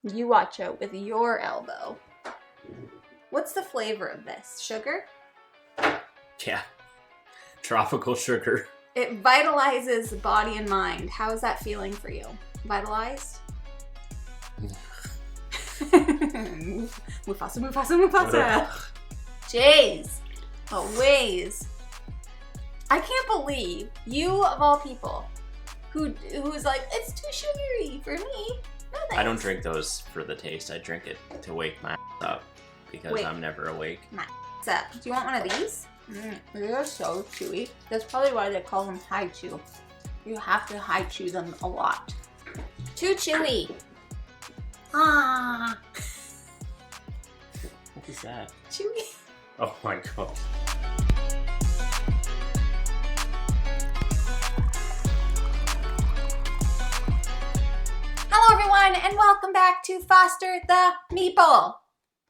You watch out with your elbow. What's the flavor of this? Sugar? Yeah. Tropical sugar. It vitalizes body and mind. How is that feeling for you? Vitalized? Mufasa, Mufasa, Mufasa. Jeez. Oh, ways. I can't believe you, of all people, who's like, it's too sugary for me. No thanks. I don't drink those for the taste. I drink it to wake my up because I'm never awake. My up. Do you want one of these? They're so chewy. That's probably why they call them high chew. You have to high chew them a lot. Too chewy. Ah. What is that? Chewy. Oh my god. Hello everyone and welcome back to Foster the Meeple,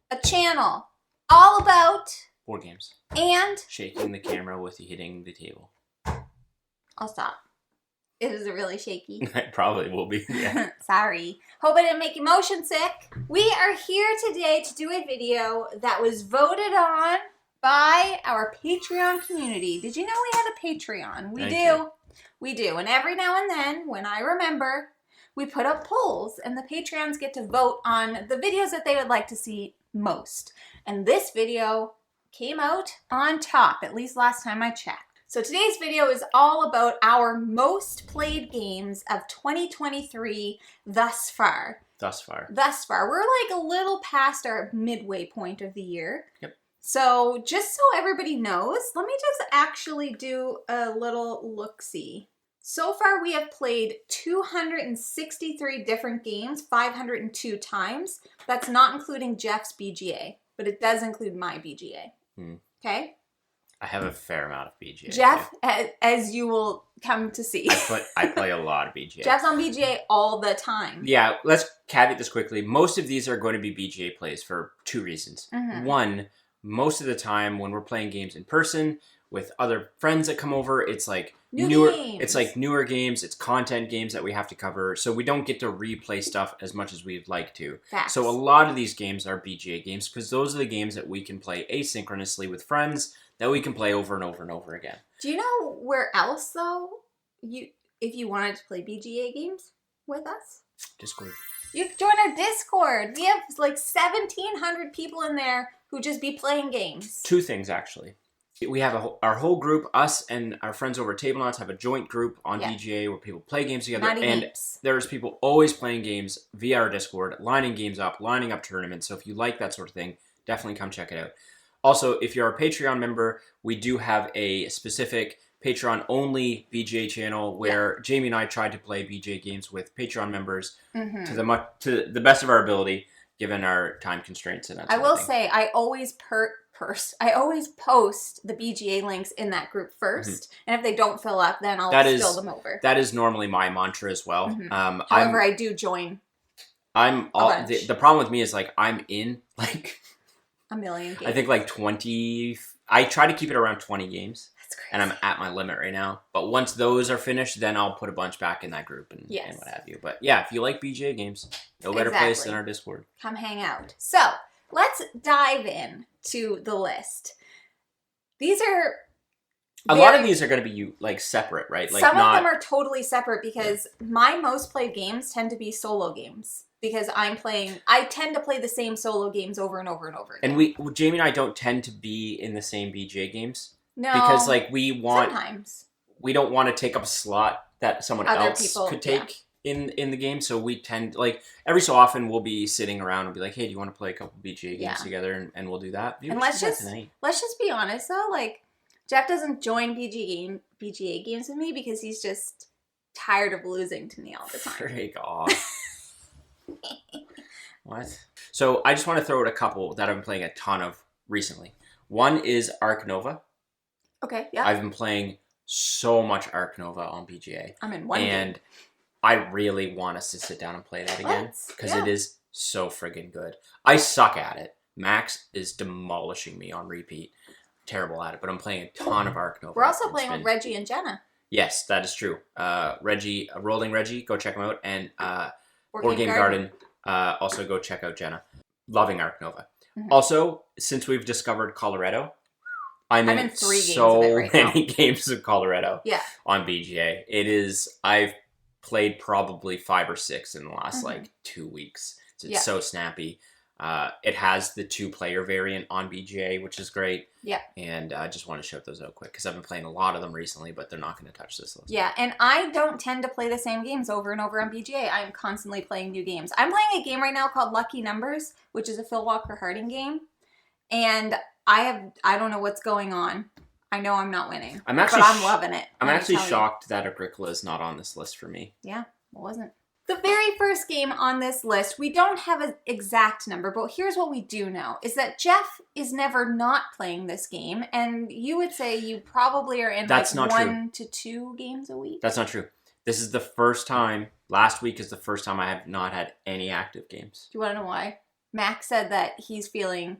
a channel all about Board games. And shaking the camera with you hitting the table. I'll stop. It is really shaky. It probably will be, yeah. Sorry. Hope I didn't make you motion sick. We are here today to do a video that was voted on by our Patreon community. Did you know we had a Patreon? We do. We do. And every now and then, when I remember, we put up polls and the Patreons get to vote on the videos that they would like to see most. And this video came out on top, at least last time I checked. So today's video is all about our most played games of 2023 thus far. Thus far. Thus far. We're like a little past our midway point of the year. Yep. So just so everybody knows, let me just actually do a little look-see. So far we have played 263 different games, 502 times. That's not including Jeff's BGA, but it does include my BGA. Okay? I have a fair amount of BGA. Jeff, as you will come to see. I play a lot of BGA. Jeff's on BGA all the time. Yeah, let's caveat this quickly. Most of these are going to be BGA plays for two reasons. One, most of the time when we're playing games in person with other friends that come over, it's like newer games, it's content games that we have to cover, so we don't get to replay stuff as much as we'd like to. Facts. So a lot of these games are BGA games because those are the games that we can play asynchronously with friends that we can play over and over and over again. Do you know where else though, if you wanted to play BGA games with us? Discord. You can join our Discord. We have like 1,700 people in there who just be playing games. Two things actually. We have our whole group, us and our friends over at Table Knots have a joint group on BGA where people play games together. And there's people always playing games via our Discord, lining games up, lining up tournaments. So if you like that sort of thing, definitely come check it out. Also, if you're a Patreon member, we do have a specific Patreon-only BGA channel where Jamie and I tried to play BGA games with Patreon members to the best of our ability, given our time constraints and that sort I will of thing. say, I always post the BGA links in that group first, and if they don't fill up, then I'll spill them over. That is normally my mantra as well. However, I do join. The problem with me is like I'm in like a million games. I think like 20. I try to keep it around 20 games. That's crazy. And I'm at my limit right now. But once those are finished, then I'll put a bunch back in that group and what have you. But yeah, if you like BGA games, no better place than our Discord. Come hang out. So let's dive in to the list. These are a lot of these are going to be like separate, right? Like some of them are totally separate because my most played games tend to be solo games because I tend to play the same solo games over and over and over again. And Jamie and I don't tend to be in the same BGA games. No. Because like we don't want to take up a slot that someone else could take in the game, so we tend, like, every so often we'll be sitting around and be like, hey, do you want to play a couple BGA games together, and we'll do that. Maybe and let's just be honest though, like, Jeff doesn't join BGA games with me because he's just tired of losing to me all the time. Freak off. What? So I just want to throw out a couple that I've been playing a ton of recently. One is Arc Nova. Okay, yeah. I've been playing so much Arc Nova on BGA. I'm in one game. I really want us to sit down and play that again because it is so friggin' good. I suck at it. Max is demolishing me on repeat. Terrible at it, but I'm playing a ton of Arc Nova. We're also playing with Reggie and Jenna. Yes, that is true. Rolling Reggie, go check them out. And Board Game Garden, Also, go check out Jenna. Loving Arc Nova. Mm-hmm. Also, since we've discovered Colorado, I'm in 3 games so of it right many now. games of Colorado. Yeah. On BGA. I've played probably 5 or 6 in the last like 2 weeks. It's so snappy. It has the 2-player variant on BGA, which is great. Yeah. And I just want to shout those out quick because I've been playing a lot of them recently, but they're not going to touch this list. Yeah, and I don't tend to play the same games over and over on BGA. I'm constantly playing new games. I'm playing a game right now called Lucky Numbers, which is a Phil Walker Harding game. And I don't know what's going on. I know I'm not winning, but I'm loving it. I'm actually shocked that Agricola is not on this list for me. Yeah, it wasn't. The very first game on this list, we don't have an exact number, but here's what we do know, is that Jeff is never not playing this game, and you would say you probably are in That's like not 1 to 2 games a week? That's not true. This is the first time, last week is the first time I have not had any active games. Do you want to know why? Max said that he's feeling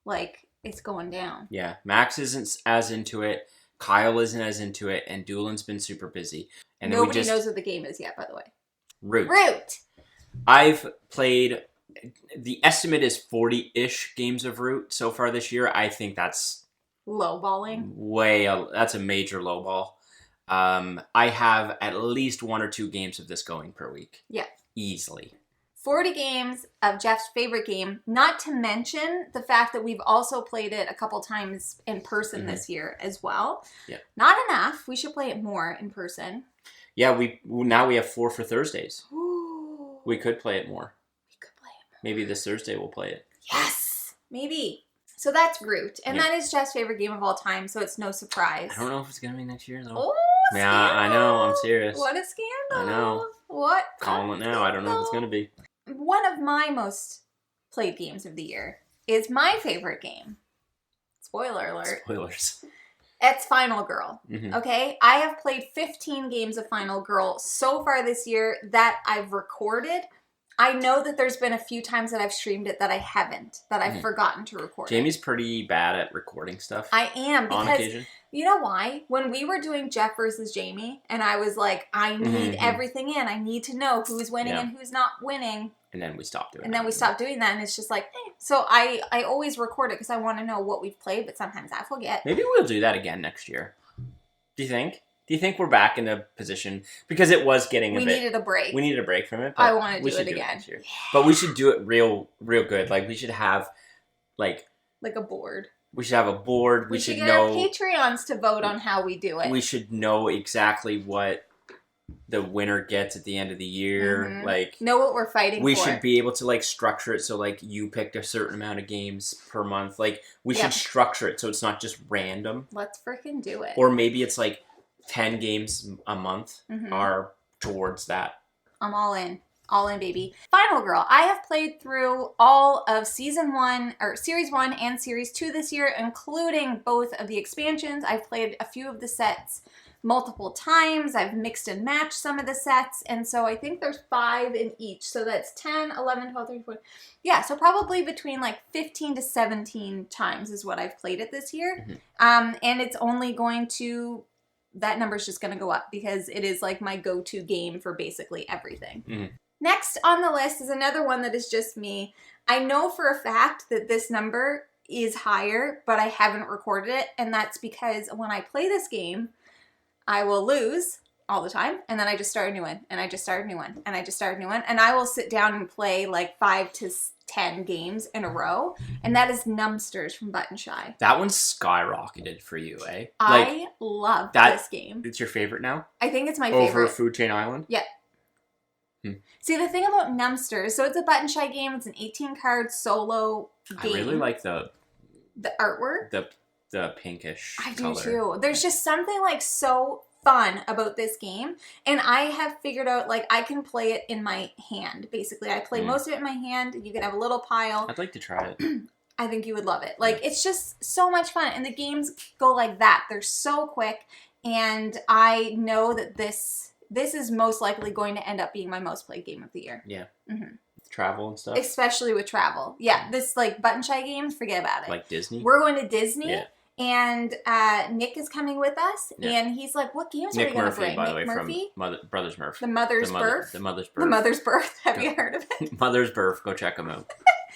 like it's going down. Yeah, Max isn't as into it, Kyle isn't as into it, and Doolin's been super busy. And nobody knows what the game is yet, by the way. Root. I've played, the estimate is 40-ish games of Root so far this year. I think that's lowballing. That's a major lowball. I have at least 1 or 2 games of this going per week. Yeah. Easily. 40 games of Jeff's favorite game, not to mention the fact that we've also played it a couple times in person this year as well. Yeah. Not enough. We should play it more in person. Yeah, now we have 4 for Thursdays. Ooh. We could play it more. Maybe this Thursday we'll play it. Yes, maybe. So that's Root, and that is Jeff's favorite game of all time, so it's no surprise. I don't know if it's going to be next year, though. Oh, yeah, I know, I'm serious. What a scandal. I know. What? Calling it now, I don't know if it's going to be. One of my most played games of the year is my favorite game. Spoiler alert. Spoilers. It's Final Girl, okay? I have played 15 games of Final Girl so far this year that I've recorded. I know that there's been a few times that I've streamed it that I haven't, that I've forgotten to record. Jamie's pretty bad at recording stuff. I am, because on occasion. You know why? When we were doing Jeff versus Jamie, and I was like, I need everything in. I need to know who's winning and who's not winning. And then we stopped doing that. And then we stopped doing that, and it's just like, eh. So I always record it because I want to know what we've played, but sometimes I forget. Maybe we'll do that again next year. Do you think? Do you think we're back in a position? Because it was getting we needed a break. We needed a break from it. But I want to do it again. Yeah. But we should do it real good. Like, we should have, like a board. We should have a board. We should get our Patreons to vote on how we do it. We should know exactly what the winner gets at the end of the year. Like, know what we're fighting for. We should be able to like structure it so like you picked a certain amount of games per month. Like, we should structure it so it's not just random. Let's freaking do it. Or maybe it's like 10 games a month are towards that. I'm all in. All in, baby. Final Girl. I have played through all of Season 1, or Series 1 and Series 2 this year, including both of the expansions. I've played a few of the sets multiple times. I've mixed and matched some of the sets, and so I think there's 5 in each. So that's 10, 11, 12, 13, 14. Yeah, so probably between like 15 to 17 times is what I've played it this year. And it's only going to... that number's just going to go up because it is like my go-to game for basically everything. Next on the list is another one that is just me. I know for a fact that this number is higher, but I haven't recorded it, and that's because when I play this game, I will lose all the time, and then I just start a new one, and I just start a new one, and I just start a new one, and I will sit down and play like 5 to 10 games in a row, and that is Numbsters from Button Shy. That one's skyrocketed for you, eh? I love this game. It's your favorite now? I think it's my favorite. Over Food Chain Island? Yeah. See, the thing about Numbsters, so it's a Button Shy game. It's an 18-card solo game. I really like the artwork. The pinkish I color. do too. There's just something like so fun about this game, and I have figured out like I can play it in my hand. Basically, I play most of it in my hand. You can have a little pile. I'd like to try it. I think you would love it. Like, it's just so much fun, and the games go like that. They're so quick, and I know that this is most likely going to end up being my most played game of the year. Yeah. Travel and stuff. Especially with travel. Yeah, this like Button Shy games, forget about it. Like Disney? We're going to Disney, And Nick is coming with us, and he's like, what games are we going to bring? By the Nick way, Murphy? from Brothers Murph. The Mother's Birth? The Mother's Birth. The Mother's Birth. Have you heard of it? Mother's Birth. Go check them out.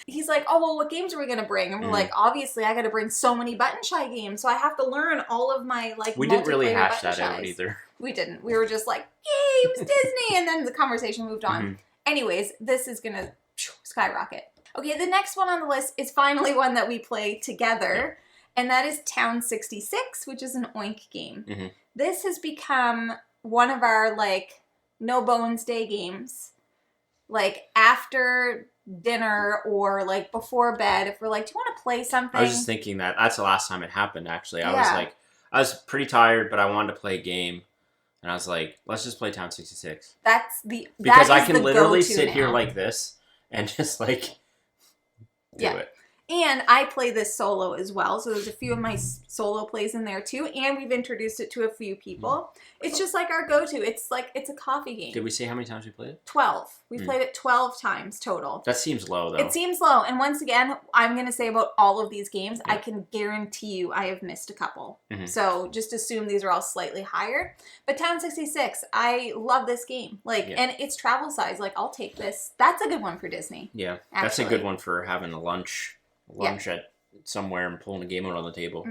He's like, oh, well, what games are we going to bring? And we're like, obviously, I got to bring so many Button Shy games, so I have to learn all of my, like, we didn't really hash Button that out Shies. either. We didn't. We were just like, games, Disney, and then the conversation moved on. Anyways, this is going to skyrocket. Okay, the next one on the list is finally one that we play together, and that is Town 66, which is an Oink game. This has become one of our, like, no bones day games. Like, after dinner or, like, before bed, if we're like, do you want to play something? I was just thinking that's the last time it happened, actually. I was pretty tired, but I wanted to play a game. And I was like, let's just play Town 66. Because I can literally sit here like this and just, like, do it. And I play this solo as well, so there's a few of my solo plays in there too, and we've introduced it to a few people. It's just like our go-to. It's like, it's a coffee game. Did we say how many times we played it? 12. We played it 12 times total. That seems low, though. It seems low, and once again, I'm going to say about all of these games, I can guarantee you I have missed a couple. So just assume these are all slightly higher. But Town 66, I love this game. Like, and it's travel size. Like, I'll take this. That's a good one for Disney. Yeah, that's a good one for having a lunch at somewhere and pulling a game out on the table.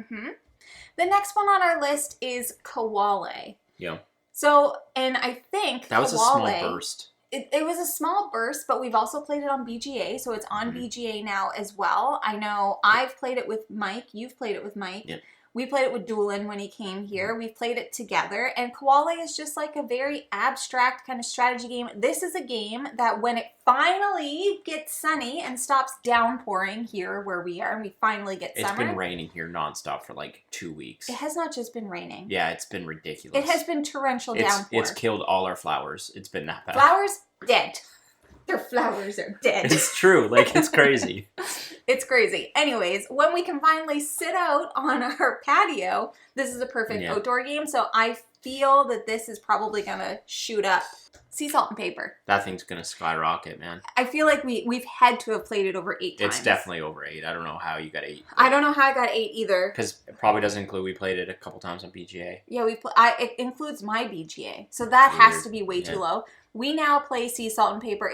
The next one on our list is Koale. Yeah. So, and I think that was a small burst. It was a small burst, but we've also played it on BGA, so it's on BGA now as well. I know I've played it with Mike. You've played it with Mike. Yeah. We played it with Doolin when he came here. We've played it together. And Koale is just like a very abstract kind of strategy game. This is a game that when it finally gets sunny and stops downpouring here where we are, and we finally get summer. It's been raining here nonstop for like 2 weeks. It has not just been raining. Yeah, it's been ridiculous. It has been torrential downpour. It's killed all our flowers. It's been that bad. Flowers, dead. Their flowers are dead. It's true. Like, it's crazy. It's crazy. Anyways, when we can finally sit out on our patio, this is a perfect outdoor game. So I feel that this is probably going to shoot up. Sea Salt and Paper. That thing's going to skyrocket, man. I feel like we've had to have played it over 8 times. It's definitely over 8. I don't know how you got 8. I don't know how I got 8 either. Because it probably doesn't include, we played it a couple times on BGA. Yeah, it includes my BGA. So that has to be way too low. We now play Sea Salt and Paper.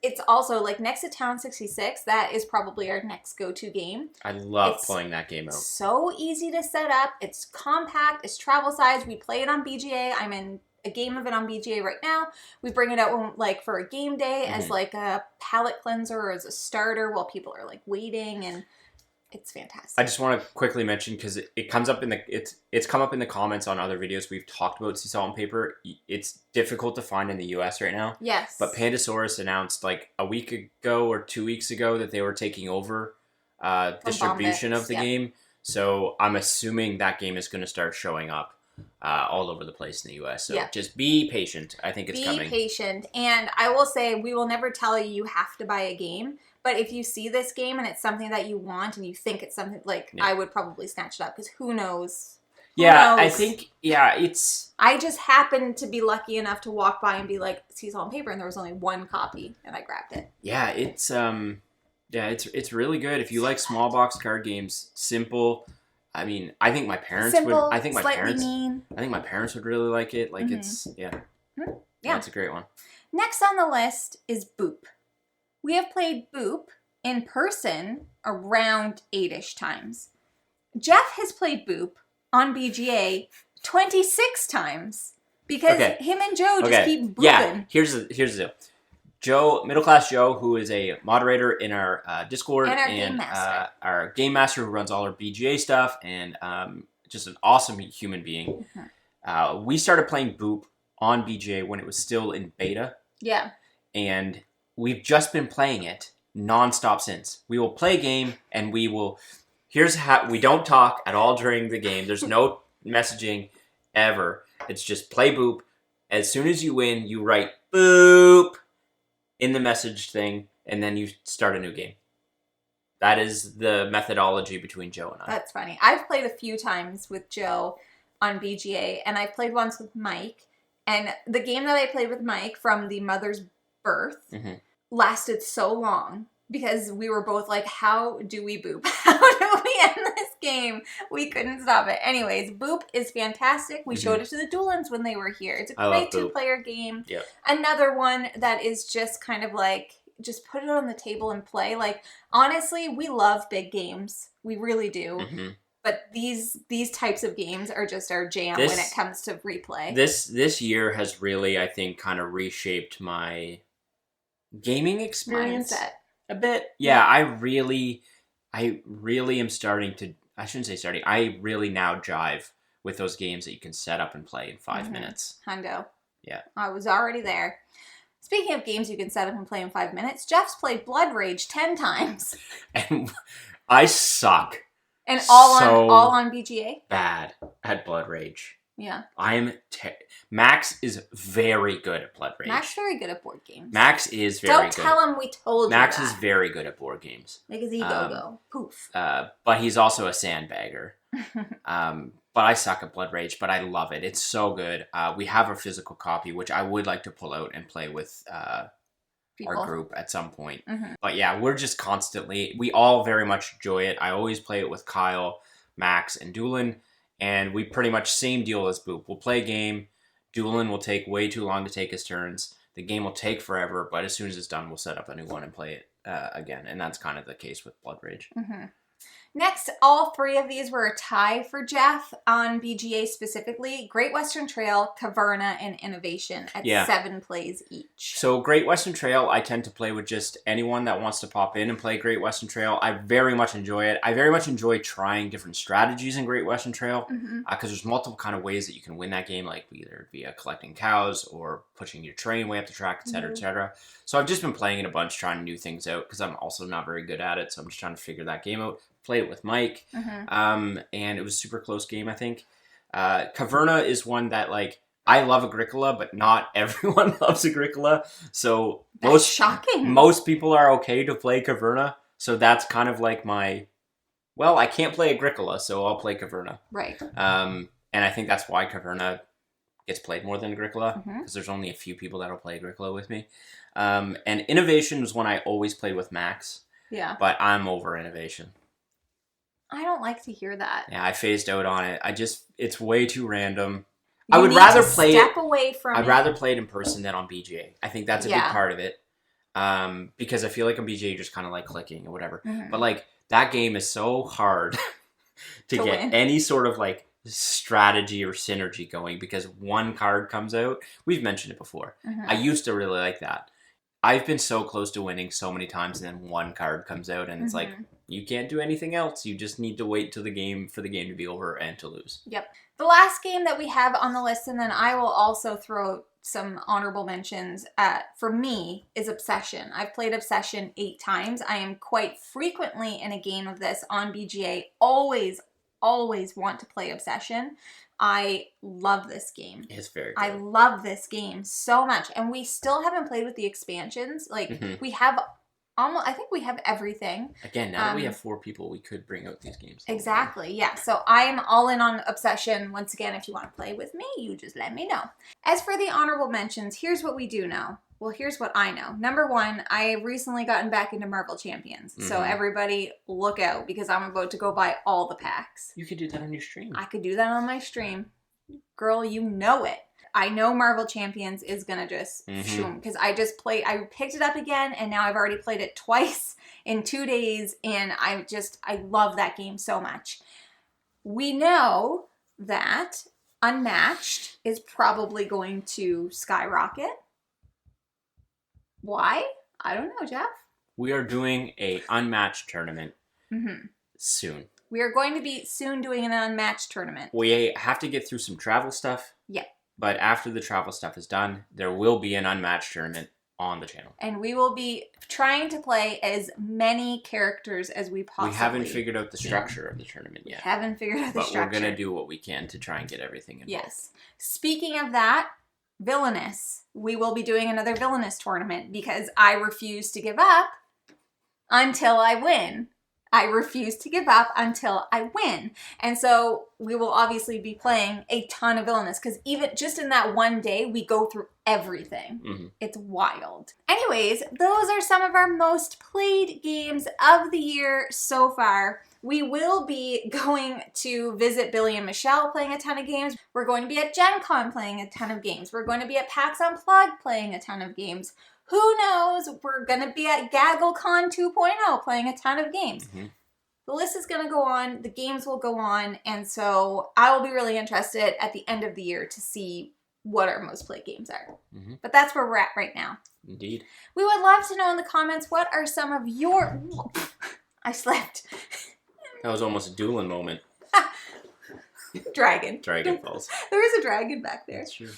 It's also like next to Town 66. That is probably our next go-to game. I love playing that game out. So easy to set up. It's compact. It's travel size. We play it on BGA. I'm in a game of it on BGA right now. We bring it out like for a game day as like a palate cleanser or as a starter while people are like waiting, and it's fantastic. I just want to quickly mention, because it comes up in the it's come up in the comments on other videos we've talked about Sea Salt and Paper. It's difficult to find in the US right now. Yes. But Pandasaurus announced like a week ago or 2 weeks ago that they were taking over distribution of the game. So I'm assuming that game is going to start showing up all over the place in the US. So just be patient. I think it's coming. Be patient. And I will say, we will never tell you you have to buy a game. But if you see this game and it's something that you want and you think it's something, like, I would probably snatch it up, because who knows? Who knows? I think, it's... I just happened to be lucky enough to walk by and be like, Sea Salt and Paper, and there was only one copy, and I grabbed it. Yeah, it's really good. If you like small box card games, simple. I mean, I think my parents would. I think my parents would really like it. Like, it's it's a great one. Next on the list is Boop. We have played Boop in person around 8-ish times. Jeff has played Boop on BGA 26 times because him and Joe just keep booping. Yeah, here's the deal. Joe, middle class Joe, who is a moderator in our Discord, and our game master who runs all our BGA stuff, and just an awesome human being. We started playing Boop on BGA when it was still in beta. Yeah. And we've just been playing it nonstop since. We will play a game, and we don't talk at all during the game. There's no messaging ever. It's just play Boop. As soon as you win, you write Boop in the message thing, and then you start a new game. That is the methodology between Joe and I. That's funny. I've played a few times with Joe on BGA, and I've played once with Mike. And the game that I played with Mike from the Mother's Birth lasted so long because we were both like, how do we boop? How do we end this game? We couldn't stop it. Anyways, Boop is fantastic. We showed it to the Doolins when they were here. It's a great 2-player game. Yep. Another one that is just kind of like, just put it on the table and play. Like, honestly, we love big games. We really do. But these types of games are just our jam when it comes to replay. This year has really, I think, kind of reshaped my gaming experience a bit. Yeah, I really am starting to, I shouldn't say starting, I really now jive with those games that you can set up and play in 5 minutes. Hundo. Yeah. I was already there. Speaking of games you can set up and play in 5 minutes, Jeff's played Blood Rage 10 times. And I suck. And all on BGA? Bad at Blood Rage. Yeah. Max is very good at Blood Rage. Max is very good at board games. Max is very good. Don't tell him we told you Max that. is very good at board games. Make his ego go. Poof. But he's also a sandbagger. But I suck at Blood Rage, but I love it. It's so good. We have a physical copy, which I would like to pull out and play with our group at some point. But yeah, we're just constantly, we all very much enjoy it. I always play it with Kyle, Max, and Doolin. And we pretty much same deal as Boop. We'll play a game. Doolin will take way too long to take his turns. The game will take forever, but as soon as it's done, we'll set up a new one and play it again. And that's kind of the case with Blood Rage. Next, all three of these were a tie for Jeff on BGA specifically. Great Western Trail, Caverna, and Innovation at 7 plays each. So Great Western Trail, I tend to play with just anyone that wants to pop in and play Great Western Trail. I very much enjoy it. I very much enjoy trying different strategies in Great Western Trail because there's multiple kind of ways that you can win that game, like either via collecting cows or pushing your train way up the track, etc., etc. So I've just been playing it a bunch, trying new things out because I'm also not very good at it. So I'm just trying to figure that game out. Played it with Mike, and it was a super close game, I think. Caverna is one that, like, I love Agricola, but not everyone loves Agricola. So most people are okay to play Caverna. So that's kind of like my, well, I can't play Agricola, so I'll play Caverna. Right. And I think that's why Caverna gets played more than Agricola, because there's only a few people that'll play Agricola with me. And Innovation was one I always played with Max. Yeah. But I'm over Innovation. I don't like to hear that. Yeah, I phased out on it. It's way too random. I would rather play it. I'd rather play it in person than on BGA. I think that's a big part of it. Because I feel like on BGA you're just kind of like clicking or whatever. But like that game is so hard to get win. Any sort of like strategy or synergy going because one card comes out. We've mentioned it before. I used to really like that. I've been so close to winning so many times and then one card comes out and it's like, you can't do anything else. You just need to wait till for the game to be over and to lose. Yep. The last game that we have on the list, and then I will also throw some honorable mentions for me, is Obsession. I've played Obsession 8 times. I am quite frequently in a game of this on BGA. Always want to play Obsession. I love this game. It's very good. I love this game so much. And we still haven't played with the expansions. Like, we have almost, I think we have everything. Again, now that we have 4 people, we could bring out these games. Exactly, yeah. So I'm all in on Obsession. Once again, if you want to play with me, you just let me know. As for the honorable mentions, here's what we do know. Well, here's what I know. Number 1, I have recently gotten back into Marvel Champions. So everybody look out because I'm about to go buy all the packs. You could do that on your stream. I could do that on my stream. Girl, you know it. I know Marvel Champions is going to just shoom because I picked it up again and now I've already played it twice in 2 days and I love that game so much. We know that Unmatched is probably going to skyrocket. Why? I don't know, Jeff. We are doing a Unmatched tournament soon. We are going to be soon doing an Unmatched tournament. We have to get through some travel stuff. Yep. But after the travel stuff is done, there will be an Unmatched tournament on the channel. And we will be trying to play as many characters as we possibly. We haven't figured out the structure of the tournament yet. We haven't figured out the structure. But we're going to do what we can to try and get everything involved. Yes. Speaking of that, Villainous. We will be doing another Villainous tournament because I refuse to give up until I win. I refuse to give up until I win. And so we will obviously be playing a ton of Villainous because even just in that one day, we go through everything. It's wild. Anyways, those are some of our most played games of the year so far. We will be going to visit Billy and Michelle playing a ton of games. We're going to be at Gen Con playing a ton of games. We're going to be at PAX Unplugged playing a ton of games. Who knows? We're going to be at GaggleCon 2.0 playing a ton of games. The list is going to go on. The games will go on. And so I will be really interested at the end of the year to see what our most played games are. But that's where we're at right now. Indeed. We would love to know in the comments, what are some of your... I slept. That was almost a dueling moment. Dragon. Dragon falls. There is a dragon back there. That's true.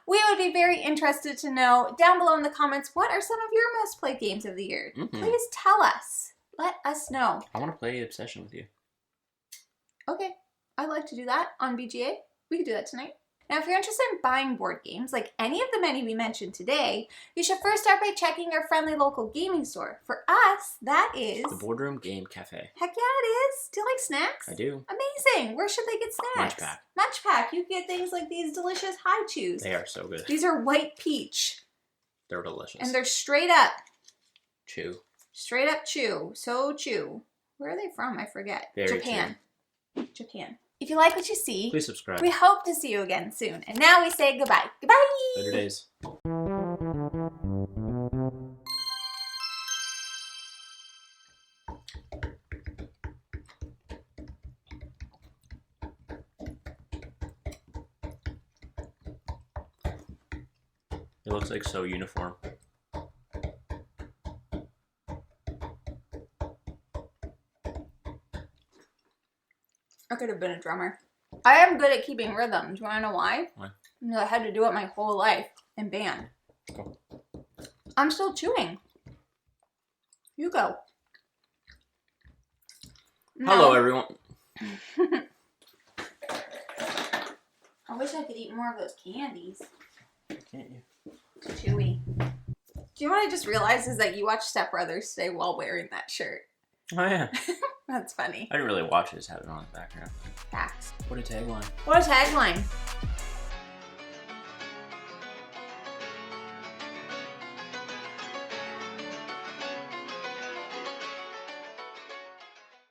We would be very interested to know down below in the comments, what are some of your most played games of the year? Please tell us. Let us know. I want to play Obsession with you. Okay. I'd like to do that on BGA. We could do that tonight. Now, if you're interested in buying board games, like any of the many we mentioned today, you should first start by checking our friendly local gaming store. For us, that is... The Boardroom Game Cafe. Heck yeah, it is. Do you like snacks? I do. Amazing. Where should they get snacks? MunchPak. MunchPak. You get things like these delicious high chews. They are so good. These are white peach. They're delicious. And they're straight up. Chew. Straight up chew. So chew. Where are they from? I forget. Very Japan. Chew. Japan. If you like what you see, please subscribe. We hope to see you again soon. And now we say goodbye. Goodbye! Better days. It looks like so uniform. I could have been a drummer. I am good at keeping rhythm. Do you want to know why? Why? I had to do it my whole life in band. Cool. I'm still chewing. You go. No. Hello, everyone. I wish I could eat more of those candies. Can't you? It's chewy. Do you know what I just realized is that you watched Step Brothers today while wearing that shirt? Oh, yeah. That's funny. I didn't really watch it, just had it on in the background. Facts. What a tagline. What a tagline.